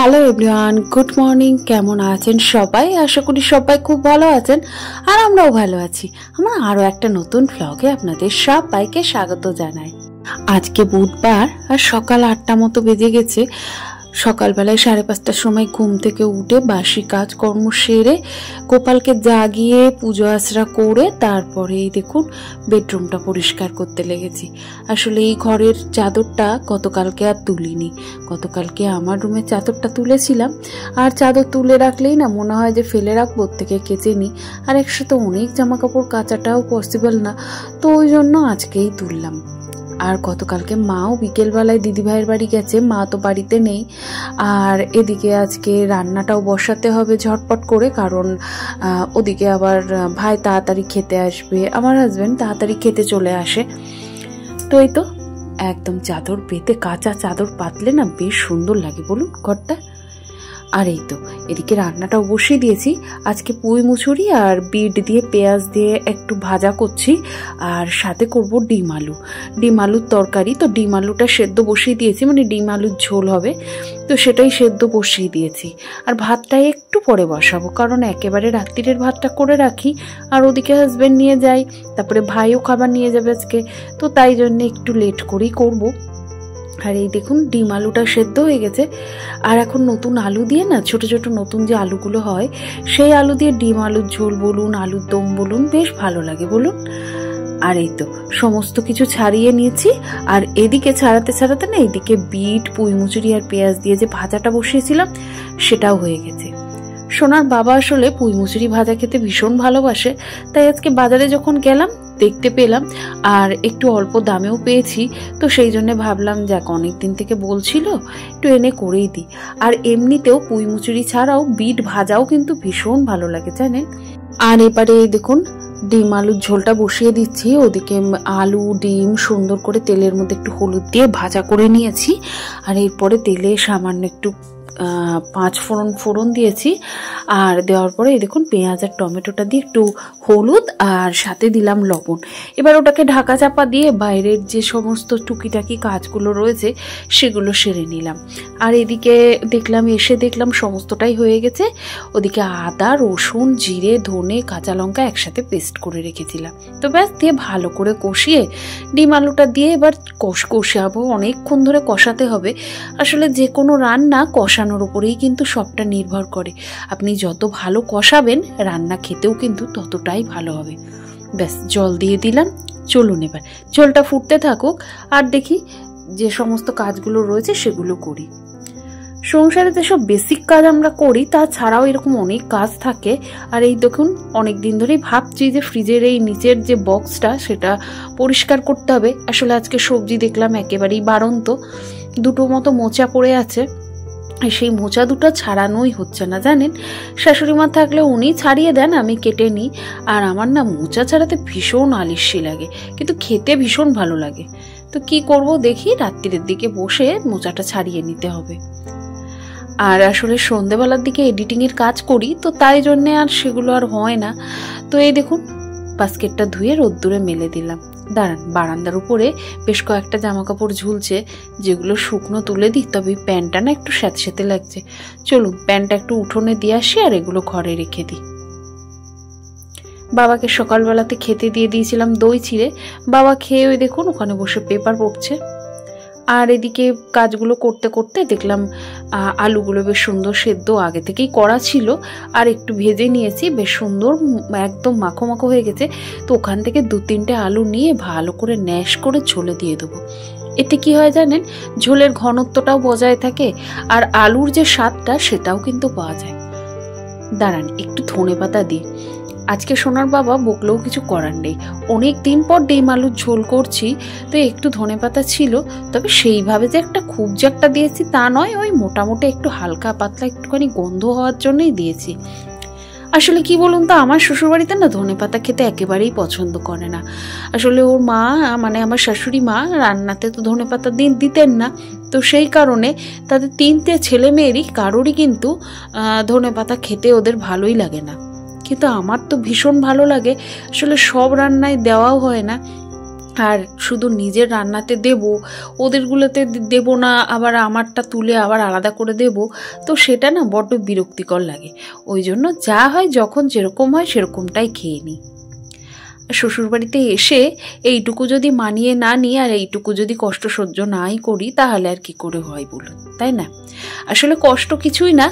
Hello everyone, good morning. কেমন আছেন সবাই? আশা করি সবাই খুব ভালো আছেন, আর আমরাও ভালো আছি। আমরা আরও একটা নতুন ভ্লগে আপনাদের সবাইকে স্বাগত জানাই। আজকে বুধবার আর সকাল 8টা মতো বেজে গেছে। সকালবেলায় 5:30টার সময় ঘুম থেকে উঠে বাসি কাজ কর্ম সেরে গোপালকে জাগিয়ে পুজো আশ্রা করে তারপরে দেখুন বেডরুমটা পরিষ্কার করতে লেগেছি। আসলে এই ঘরের চাদরটা গতকালকে আর তুলিনি। গতকালকে আমার রুমের চাদরটা তুলেছিলাম, আর চাদর তুলে রাখলেই না মনে হয় যে ফেলে রাখবো, থেকে কেচে নিই, আর একসাথে অনেক জামা কাপড় কাচাটাও পসিবল না, তো ওই জন্য আজকেই তুললাম। আর গতকালকে মাও বিকেলবেলায় দিদিভাইয়ের বাড়ি গেছে, মা তো বাড়িতে নেই। আর এদিকে আজকে রান্নাটাও বসাতে হবে ঝটপট করে, কারণ ওদিকে আবার ভাই তাড়াতাড়ি খেতে আসবে, আমার হাজবেন্ড তাড়াতাড়ি খেতে চলে আসে। তো এই তো একদম চাদর পেতে, কাঁচা চাদর পাতলে না বেশ সুন্দর লাগে বলুন ঘরটা। আর এই তো এদিকে রান্নাটাও বসিয়ে দিয়েছি। আজকে পুঁই মুচুরি আর বিট দিয়ে পেঁয়াজ দিয়ে একটু ভাজা করছি, আর সাথে করব ডিম আলুর তরকারি। তো ডিম আলুটা সেদ্ধ বসিয়ে দিয়েছি, মানে ডিম আলুর ঝোল হবে, তো সেটাই সেদ্ধ বসিয়ে দিয়েছি। আর ভাতটা একটু পরে বসাবো, কারণ একেবারে রাত্রিরের ভাতটা করে রাখি, আর ওদিকে হাজবেন্ড নিয়ে যায়, তারপরে ভাইও খাবার নিয়ে যাবে আজকে, তো তাই জন্য একটু লেট করেই করবো। আর এই দেখুন ডিম আলুটা সেদ্ধ হয়ে গেছে। আর এখন নতুন আলু দিয়ে না, ছোট ছোট নতুন যে আলুগুলো হয়, সেই আলু দিয়ে ডিম আলুর ঝোল বলুন, আলুর দম বলুন, বেশ ভালো লাগে বলুন। আর এই তো সমস্ত কিছু ছাড়িয়ে নিয়েছি। আর এদিকে ছাড়াতে না এদিকে বিট, পুঁই মুচুরি আর পেঁয়াজ দিয়ে যে ভাজাটা বসিয়েছিলাম সেটাও হয়ে গেছে। সোনার বাবা আসলে পুঁই মুচুরি ভাজা খেতে ভীষণ ভালোবাসে, তাই আজকে বাজারে যখন গেলাম দেখতে পেলাম, আর একটু অল্প দামেও পেয়েছি, তো সেই জন্য ভাবলাম যাক, অনেকদিন থেকে বলছিল একটু এনে করেই দিই। আর এমনিতেও পুঁই মুচুরি ছাড়াও বিট ভাজাও কিন্তু ভীষণ ভালো লাগে জানেন। আর এবারে দেখুন ডিম আলুর ঝোলটা বসিয়ে দিচ্ছি। ওদিকে আলু ডিম সুন্দর করে তেলের মধ্যে একটু হলুদ দিয়ে ভাজা করে নিয়েছি, আর এরপরে তেলে সামান্য একটু 5 ফোড়ন দিয়েছি। আর দেওয়ার পরে দেখুন পেঁয়াজ আর টমেটোটা দিয়ে একটু হলুদ আর সাথে দিলাম লবণ। এবার ওটাকে ঢাকা চাপা দিয়ে বাইরের যে সমস্ত টুকিটাকি কাজগুলো রয়েছে সেগুলো সেরে নিলাম। আর এদিকে দেখলাম সমস্তটাই হয়ে গেছে। ওদিকে আদা, রসুন, জিরে, ধনে, কাঁচা লঙ্কা একসাথে পেস্ট করে রেখেছিলাম। তো ব্যাস দিয়ে ভালো করে কষিয়ে ডিম আলুটা দিয়ে এবার কষাবো। অনেকক্ষণ ধরে কষাতে হবে। আসলে যে কোনো রান্না কষানোর উপরেই কিন্তু সবটা নির্ভর করে। আপনি যত ভালো কষাবেন রান্না খেতেও কিন্তু ততটাই ভালো হবে। ব্যাস জল দিয়ে দিলাম। চলুন এবার ঝোলটা ফুটতে থাকুক, আর দেখি যে সমস্ত কাজগুলো রয়েছে সেগুলো করি। সংসারে যেসব বেসিক কাজ আমরা করি তাছাড়াও এরকম অনেক কাজ থাকে। আর এই দেখুন অনেক দিন ধরেই ভাবছি যে ফ্রিজের এই নিচের যে বক্সটা সেটা পরিষ্কার করতে হবে। আসলে আজকে সবজি দেখলাম একেবারেই বাড়ন্ত, 2টো মতো মোচা পড়ে আছে, সেই মোচা 2টা ছাড়ানোই হচ্ছে না জানেন। শাশুড়ি মা থাকলে উনি ছাড়িয়ে দেন, আমি কেটে নিই। আর আমার না মোচা ছাড়াতে ভীষণ আলিস্যি লাগে, কিন্তু খেতে ভীষণ ভালো লাগে। তো কি করব দেখি, রাত্রির দিকে বসে মোচাটা ছাড়িয়ে নিতে হবে। আর আসলে সন্ধেবেলার দিকে এডিটিংয়ের কাজ করি, তো তাই জন্যে আর সেগুলো আর হয় না। তো এই দেখুন বাস্কেটটা ধুয়ে রোদ্দুরে মেলে দিলাম। দাঁড়ান, বারান্দার উপরে বেশ কয়েকটা জামা কাপড় ঝুলছে, যেগুলো শুকনো তুলে দিই, তবে প্যান্টটা না একটু স্যাঁতস্যাঁতে লাগছে। চলুন প্যান্টটা একটু উঠোনে দিয়ে আসি, আর এগুলো ঘরে রেখে দিই। বাবাকে সকালবেলাতে খেতে দিয়ে দিয়েছিলাম দই চিড়ে, বাবা খেয়ে ওই দেখুন ওখানে বসে পেপার পড়ছে। আর এদিকে কাজগুলো করতে করতে দেখলাম আলুগুলো বেশ সুন্দর সেদ্ধ আগে থেকেই করা ছিল, আর একটু ভেজে নিয়েছি, বেশ সুন্দর একদম মাখো মাখো হয়ে গেছে। তো ওখান থেকে 2-3টে আলু নিয়ে ভালো করে ন্যাশ করে ঝোলে দিয়ে দেবো। এতে কি হয় জানেন, ঝোলের ঘনত্বটাও বজায় থাকে, আর আলুর যে স্বাদটা সেটাও কিন্তু পাওয়া যায়। দাঁড়ান একটু ধনেপাতা দিই। আজকে সোনার বাবা বকলেও কিছু করার নেই, অনেক দিন পর ডিম আলুর ঝোল করছি, তো একটু ধনেপাতা ছিল। তবে সেইভাবে যে খুব যে একটা দিয়েছি তা নয়, ওই মোটামুটি একটু হালকা পাতলা একটুখানি গন্ধ হওয়ার জন্যই দিয়েছি। আসলে কি বলুন তো, আমার শ্বশুরবাড়িতে না ধনেপাতা খেতে একেবারেই পছন্দ করে না। আসলে ওর মা, মানে আমার শাশুড়ি মা, রান্নাতে তো ধনেপাতা দিতেন না, তো সেই কারণে তাদের 3টে ছেলে মেয়েরই কারোরই কিন্তু ধনেপাতা খেতে ওদের ভালোই লাগে না। কিন্তু আমার তো ভীষণ ভালো লাগে। আসলে সব রান্নায় দেওয়াও হয় না, আর শুধু নিজের রান্নাতে দেব, ওদেরগুলোতে দেব না, আবার আমারটা তুলে আবার আলাদা করে দেব, তো সেটা না বড্ড বিরক্তিকর লাগে। ওই জন্য যা হয় যখন যেরকম হয় সেরকমটাই খেয়ে নিই। শ্বশুরবাড়িতে এসে এইটুকু যদি মানিয়ে না নিই আর এইটুকু যদি কষ্ট সহ্য নাই করি তাহলে আর কি করে হয় বলুন, তাই না? আসলে কষ্ট কিছুই না,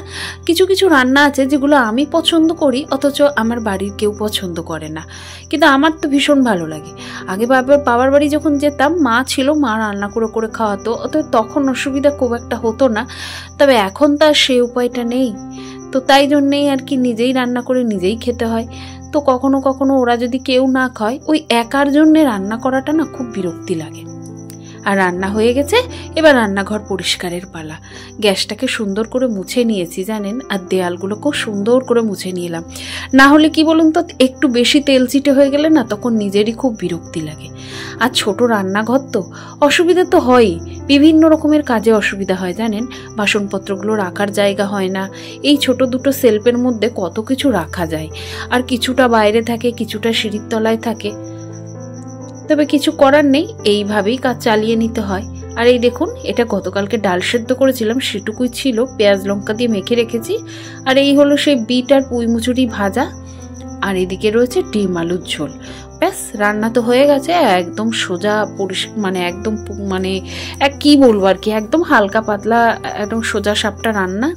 কিছু কিছু রান্না আছে যেগুলো আমি পছন্দ করি অথচ আমার বাড়ির কেউ পছন্দ করে না, কিন্তু আমার তো ভীষণ ভালো লাগে। আগে বাবার বাড়ি যখন যেতাম মা ছিল, মা রান্না করে করে খাওয়াতো, অথচ তখন অসুবিধা খুব একটা হতো না। তবে এখন তো আর সে উপায়টা নেই, তো তাই জন্যেই আর কি নিজেই রান্না করে নিজেই খেতে হয়। তো কখনো কখনো ওরা যদি কেউ না খায়, ওই একার জন্যে রান্না করাটা না খুব বিরক্তি লাগে। আর রান্না হয়ে গেছে, এবার রান্নাঘর পরিষ্কারের পালা। গ্যাসটাকে সুন্দর করে মুছে নিয়েছি জানেন, আর দেয়ালগুলোকেও সুন্দর করে মুছে নিলাম। না হলে কি বলুন তো, একটু বেশি তেল চিটে হয়ে গেলে না তখন নিজেরই খুব বিরক্তি লাগে। আর ছোট রান্নাঘর তো অসুবিধা তো হয়ই, বিভিন্ন রকমের কাজে অসুবিধা হয় জানেন। বাসনপত্রগুলো রাখার জায়গা হয় না, এই ছোট দুটো সেলফের মধ্যে কত কিছু রাখা যায়, আর কিছুটা বাইরে থাকে, কিছুটা সিঁড়ির তলায় থাকে। তবে কিছু করার নেই, এইভাবেই কাজ চালিয়ে নিতে হয়। আর এই দেখুন, এটা গতকালকে ডাল সেদ্ধ করেছিলাম, সেটুকুই ছিল, পেঁয়াজ লঙ্কা দিয়ে মেখে রেখেছি। আর এই হলো সেই বিট আর পুঁই মুচুরি ভাজা, আর এদিকে রয়েছে ডিম আলুর ঝোল। ব্যাস, রান্না তো হয়ে গেছে। একদম সোজা মানে একদম মানে কি বলবো আর কি, একদম হালকা পাতলা, একদম সোজা সাপটা রান্না।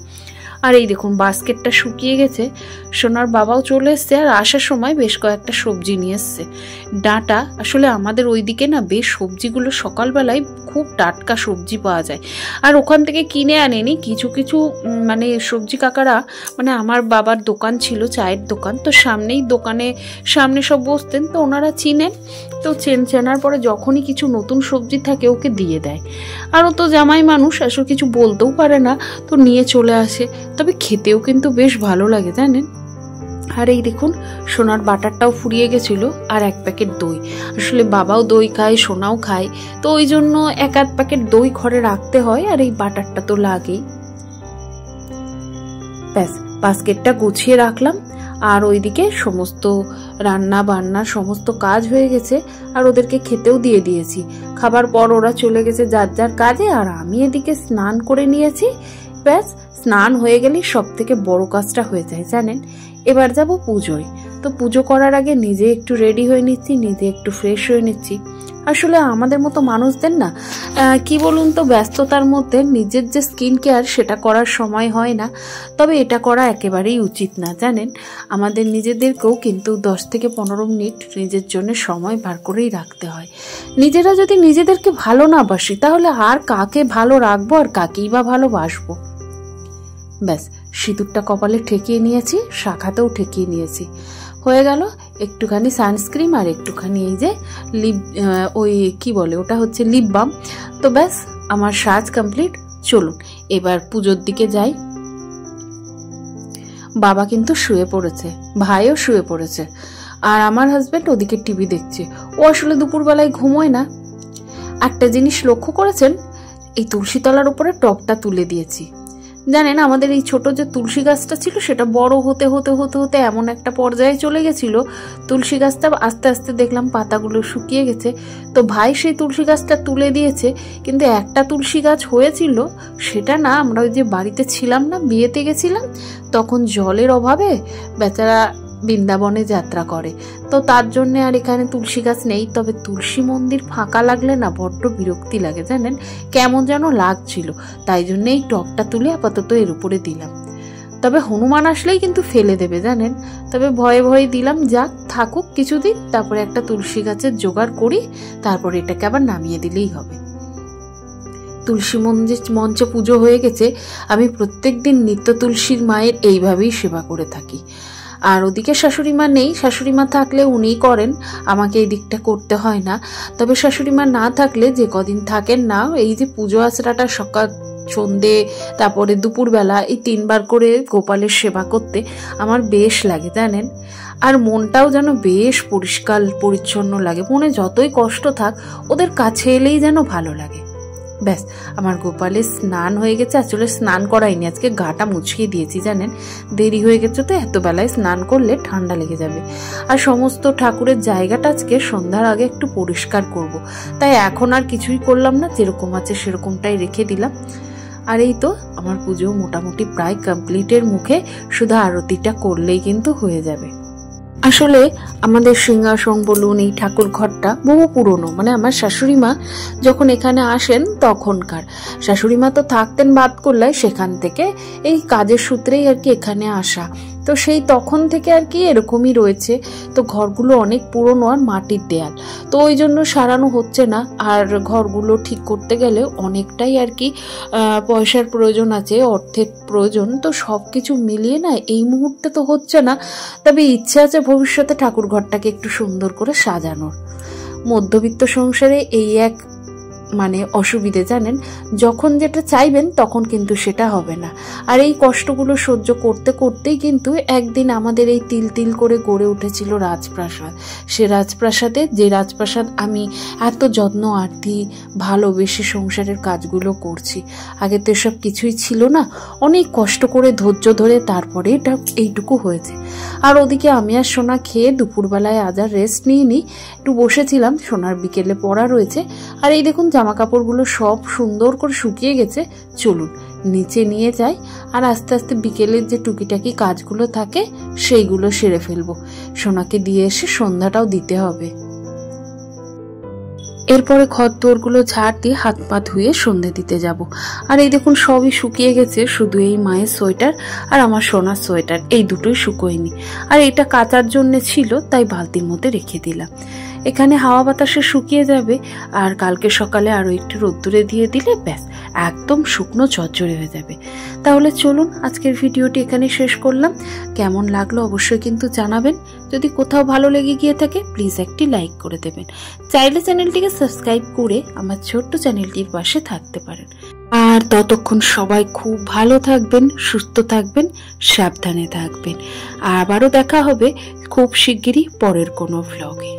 আর এই দেখুন বাস্কেটটা শুকিয়ে গেছে, সোনার বাবাও চলে এসছে, আর আসার সময় বেশ কয়েকটা সবজি নিয়ে এসছে। ডাঁটা, আসলে আমাদের ওইদিকে না বেশ সবজিগুলো সকালবেলায় খুব টাটকা সবজি পাওয়া যায়, আর ওখান থেকে কিনে আনেনি। কিছু কিছু মানে সবজি কাকারা, মানে আমার বাবার দোকান ছিল, চায়ের দোকান, তো সামনে সব বসতেন, তো ওনারা চিনেন, তো চেনার পরে যখনই কিছু নতুন সবজি থাকে ওকে দিয়ে দেয়। আর ও তো জামাই মানুষ, আসলে কিছু বলতেও পারে না, তো নিয়ে চলে আসে। তবে খেতেও কিন্তু বেশ ভালো লাগে জানেন। আর এই দেখুন, সোনার বাটারটাও ফুরিয়ে গেছিল, আর এক প্যাকেট দই। আসলে বাবাও দই খায়, সোনাও খায়, তো ওই জন্য এক আধ প্যাকেট দই ঘরে রাখতে হয়, আর এই বাটারটা তো লাগেই। ব্যাস, বাস্কেটটা গুছিয়ে রাখলাম, আর ওইদিকে সমস্ত রান্না বান্না সমস্ত কাজ হয়ে গেছে, আর ওদেরকে খেতেও দিয়ে দিয়েছি। খাবার পর ওরা চলে গেছে যার যার কাজে, আর আমি এদিকে স্নান করে নিয়েছি। ব্যাস, স্নান হয়ে গেলেই সব থেকে বড় কাজটা হয়ে যায় জানেন। এবার যাব পুজোয়। তো পুজো করার আগে নিজে একটু রেডি হয়ে নিচ্ছি, নিজে একটু ফ্রেশ হয়ে নিচ্ছি। আসলে আমাদের মতো মানুষদের না কি বলুন তো, ব্যস্ততার মধ্যে নিজের যে স্কিন কেয়ার সেটা করার সময় হয় না। তবে এটা করা একেবারেই উচিত না জানেন। আমাদের নিজেদেরকেও কিন্তু 10 থেকে 15 মিনিট নিজের জন্য সময় বার করেই রাখতে হয়। নিজেরা যদি নিজেদেরকে ভালো না বাসি তাহলে আর কাকে ভালো রাখবো, আর কাকেই বা ভালোবাসবো। ব্যাস, সিঁদুরটা কপালে ঠেকিয়ে নিয়েছি, শাখাতেও ঠেকিয়ে নিয়েছি। হয়ে গেল একটুখানি সানস্ক্রিন আর একটুখানি এই যে ওই কি বলে ওটা হচ্ছে লিপ বাম। তো ব্যাস, আমার সাজ কমপ্লিট। চলুন এবার পুজোর দিকে যাই। বাবা কিন্তু শুয়ে পড়েছে, ভাইও শুয়ে পড়েছে, আর আমার হাজবেন্ড ওদিকে টিভি দেখছে। ও আসলে দুপুরবেলায় ঘুমোয় না। একটা জিনিস লক্ষ্য করেছেন, এই তুলসী তলার উপরে টবটা তুলে দিয়েছি। জানেন, আমাদের এই ছোট যে তুলসী গাছটা ছিল সেটা বড় হতে হতে হতে হতে এমন একটা পর্যায়ে চলে গেছিল, তুলসী গাছটা আস্তে আস্তে দেখলাম পাতাগুলো শুকিয়ে গেছে। তো ভাই সেই তুলসী গাছটা তুলে দিয়েছে, কিন্তু একটা তুলসী গাছ হয়েছিল, সেটা না আমরা ওই যে বাড়িতে ছিলাম না, বিয়েতে গেছিলাম, তখন জলের অভাবে বেচারা বৃন্দাবনে যাত্রা করে, তো তার জন্য আর এখানে তুলসী গাছ নেই। তবে তুলসী মন্দির ফাঁকা লাগলে না বড্ড বিরক্তি লাগে জানেন, কেমন যেন লাগছিল। তাই জন্য এই টবটা তুলে আপাতত এর উপরে দিলাম। তবে হনুমান আসলেই কিন্তু ফেলে দেবে জানেন, তবে ভয়ে ভয়ে দিলাম, যাক থাকুক কিছুদিন, তারপরে একটা তুলসী গাছের জোগাড় করি, তারপরে এটাকে আবার নামিয়ে দিলেই হবে। তুলসী মঞ্চে পুজো হয়ে গেছে। আমি প্রত্যেকদিন নিত্য তুলসীর মায়ের এইভাবেই সেবা করে থাকি। আর ওদিকে শাশুড়ি মা নেই, শাশুড়ি মা থাকলে উনিই করেন, আমাকে এই দিকটা করতে হয় না। তবে শাশুড়ি মা না থাকলে যে কদিন থাকেন না, এই যে পুজো আচরাটা সকাল সন্ধে তারপরে দুপুরবেলা এই 3 বার করে গোপালের সেবা করতে আমার বেশ লাগে জানেন। আর মনটাও যেন বেশ পরিষ্কার পরিচ্ছন্ন লাগে, মনে যতই কষ্ট থাক ওদের কাছে এলেই যেন ভালো লাগে। ব্যাস আমার গোপালের স্নান হয়ে গেছে। আসলে স্নান করাইনি, আজকে গাটা মুছিয়ে দিয়েছি জানেন, দেরি হয়ে গেছে তো, এত বেলায় স্নান করলে ঠান্ডা লেগে যাবে। আর সমস্ত ঠাকুরের জায়গাটা আজকে সন্ধ্যার আগে একটু পরিষ্কার করব, তাই এখন আর কিছুই করলাম না, যেরকম আছে সেরকমটাই রেখে দিলাম। আর এই তো আমার পুজো মোটামুটি প্রায় কমপ্লিটের মুখে, শুধু আরতিটা করলেই কিন্তু হয়ে যাবে। আসলে আমাদের সিংহাসন বলুন, এই ঠাকুর ঘরটা বহু পুরনো, মানে আমার শাশুড়ি মা যখন এখানে আসেন তখনকার। শাশুড়ি মা তো থাকতেন বাতকুল্লায়, সেখান থেকে এই কাজের সূত্রেই আর কি এখানে আসা, তো সেই তখন থেকে আর কি এরকমই রয়েছে। তো ঘরগুলো অনেক পুরনো আর মাটির দেয়াল, তো ওই জন্য সারানো হচ্ছে না। আর ঘরগুলো ঠিক করতে গেলে অনেকটাই আর কি পয়সার প্রয়োজন আছে, অর্থের প্রয়োজন, তো সব কিছু মিলিয়ে না এই মুহূর্তে তো হচ্ছে না। তবে ইচ্ছে আছে ভবিষ্যতে ঠাকুর ঘরটাকে একটু সুন্দর করে সাজানোর। মধ্যবিত্ত সংসারে এই এক মানে অসুবিধে জানেন, যখন যেটা চাইবেন তখন কিন্তু সেটা হবে না। আর এই কষ্টগুলো সহ্য করতে করতেই কিন্তু একদিন আমাদের এই তিল তিল করে গড়ে উঠেছিল রাজপ্রাসাদ। সে রাজপ্রাসাদে, যে রাজপ্রাসাদ আমি এত যত্ন আরতি ভালোবেসে সংসারের কাজগুলো করছি, আগে তো এসব কিছুই ছিল না। অনেক কষ্ট করে ধৈর্য ধরে তারপরে এটা এইটুকু হয়েছে। আর ওদিকে আমি আর সোনা খেয়ে দুপুরবেলায় আজ আর রেস্ট নিইনি, একটু বসেছিলাম, সোনার বিকেলে পড়া রয়েছে। আর এই দেখুন জামা কাপড়গুলো সব সুন্দর করে শুকিয়ে গেছে, চলুন নিচে নিয়ে যাই আর আস্তে আস্তে বিকেলের যে টুকিটাকি কাজগুলো থাকে সেইগুলো সেরে ফেলবো। সোনাকে দিয়ে এসে সন্ধ্যাটাও দিতে হবে। এরপরে ঘর দোরগুলো ঝাড় দিয়ে হাত পা ধুয়ে সন্ধে দিতে যাব। আর এই দেখুন সবই শুকিয়ে গেছে, শুধু এই মায়ের সোয়েটার আর আমার সোনার সোয়েটার, এই দুটোই শুকোয়নি। আর এটা কাচার জন্য ছিল, তাই বালতির মধ্যে রেখে দিলাম। এখানে হাওয়া বাতাসে শুকিয়ে যাবে, আর কালকে সকালে আরো একটু রোদ্দুরে দিয়ে দিলে ব্যাস একদম শুকনো ঝরঝরে হয়ে যাবে। তাহলে চলুন আজকের ভিডিওটি এখানে শেষ করলাম। কেমন লাগলো অবশ্যই কিন্তু জানাবেন। যদি কোথাও ভালো লেগে গিয়ে থাকে প্লিজ একটি লাইক করে দেবেন। চাইলে চ্যানেলটিকে সাবস্ক্রাইব করে আমার ছোট্ট চ্যানেলটির পাশে থাকতে পারেন। আর ততক্ষণ সবাই খুব ভালো থাকবেন, সুস্থ থাকবেন, সাবধানে থাকবেন। আবারও দেখা হবে খুব শিগগিরই পরের কোনো ভ্লগে।